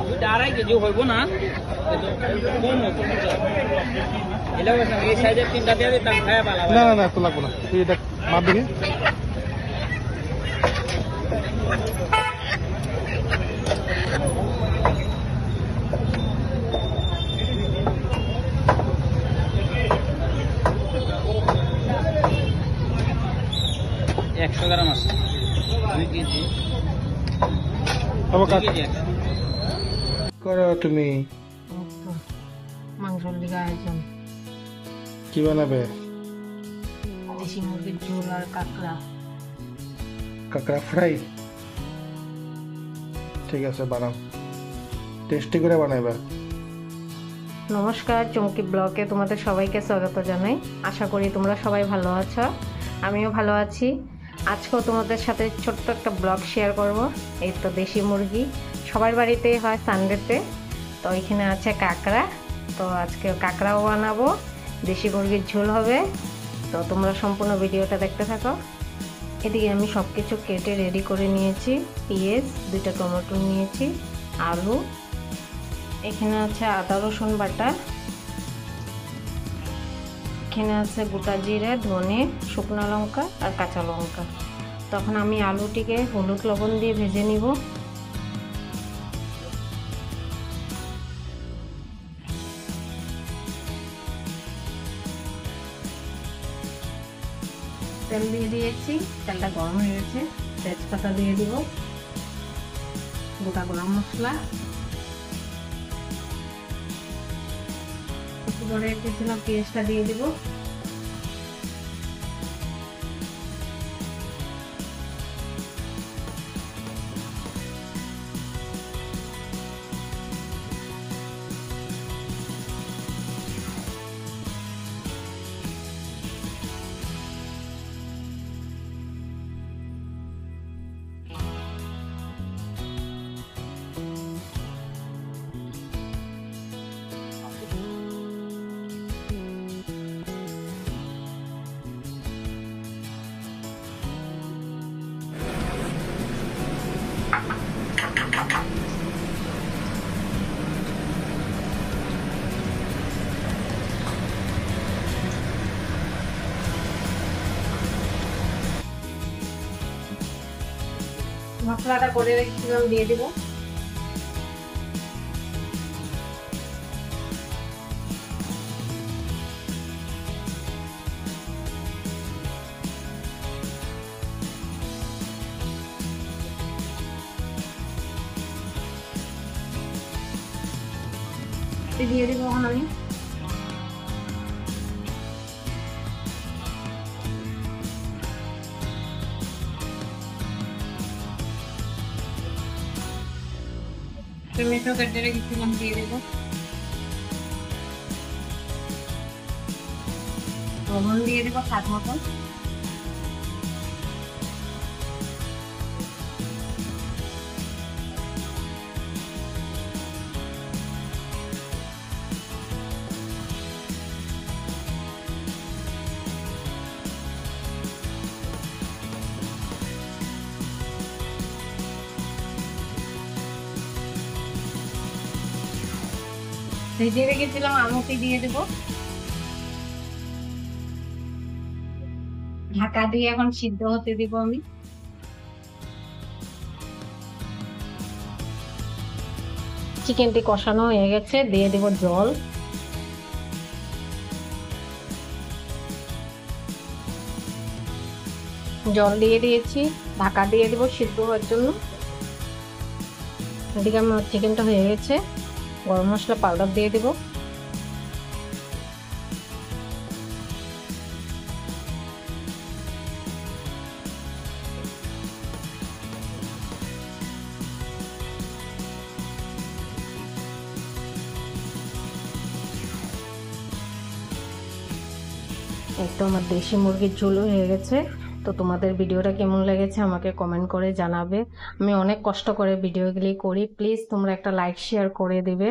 দুইটা 2.5 কেজি হইব না, কম হতো এলাও এই সাইজে 3টা দিয়ে দিতাম খায়া পালা। না না না তো লাগবো না, তুই এটা মাপ দেখি। একশো গ্রাম আছে, 2 কেজি করো তুমি। মাংসের দিকে আয়োজন, কি বানাবে? দেশি মুরগির ঝোল আর কাঁকড়া। কাঁকড়া ফ্রাই, ঠিক আছে বানাও, টেস্টি করে বানাইবা। নমস্কার, চমকি ব্লগে তোমাদের সবাইকে স্বাগত জানাই। আশা করি তোমরা সবাই ভালো আছো, আমিও ভালো আছি। আজকেও তোমাদের সাথে ছোট্ট একটা ব্লগ শেয়ার করব। এই তো দেশি মুরগি সবার বাড়িতেই হয় সানডেতে, তো এখানে আছে কাঁকড়া। তো আজকে কাঁকড়াও বানাবো, দেশি মুরগির ঝোল হবে। তো তোমরা সম্পূর্ণ ভিডিওটা দেখতে থাকো। এদিকে আমি সব কিছু কেটে রেডি করে নিয়েছি। পেঁয়াজ, 2টা টমেটো নিয়েছি, আলু, এখানে আছে আদা রসুন বাটা, এখানে আছে গোটা জিরে, ধনে, শুকনো লঙ্কা আর কাঁচা লঙ্কা। তখন আমি আলুটিকে হলুদ লবণ দিয়ে ভেজে নিব। তেল দিয়ে দিয়েছি, তেলটা গরম হয়ে গেছে। তেজপাতা দিয়ে দিব, গোটা গরম মশলা, পরে রেখেছিলাম পেঁয়াজটা দিয়ে দিব। মশলাটা করে রেখেছিলাম দিয়ে দিব। দিয়ে দিব এখন আমি। টমেটো কেটে রেখেছিলাম দিয়ে দেব। লবণ দিয়ে দেবো স্বাদ মতো। ভেজে রেখেছিলাম আমুটি দিয়ে দেব। ঢাকা দিয়ে এখন সিদ্ধ হতে দিব আমি। চিকেনটি কষানো হয়ে গেছে, দিয়ে দেব জল। জল দিয়ে দিয়েছি, ঢাকা দিয়ে দেব সিদ্ধ হওয়ার জন্য। এদিকে আমার চিকেনটা হয়ে গেছে, গরম মশলা পাউডার দিয়ে দেব। একদম আমার দেশি মুরগির ঝোল হয়ে গেছে। তো তোমাদের ভিডিওটা কেমন লেগেছে আমাকে কমেন্ট করে জানাবে। আমি অনেক কষ্ট করে ভিডিওগুলি করি, প্লিজ তোমরা একটা লাইক শেয়ার করে দেবে।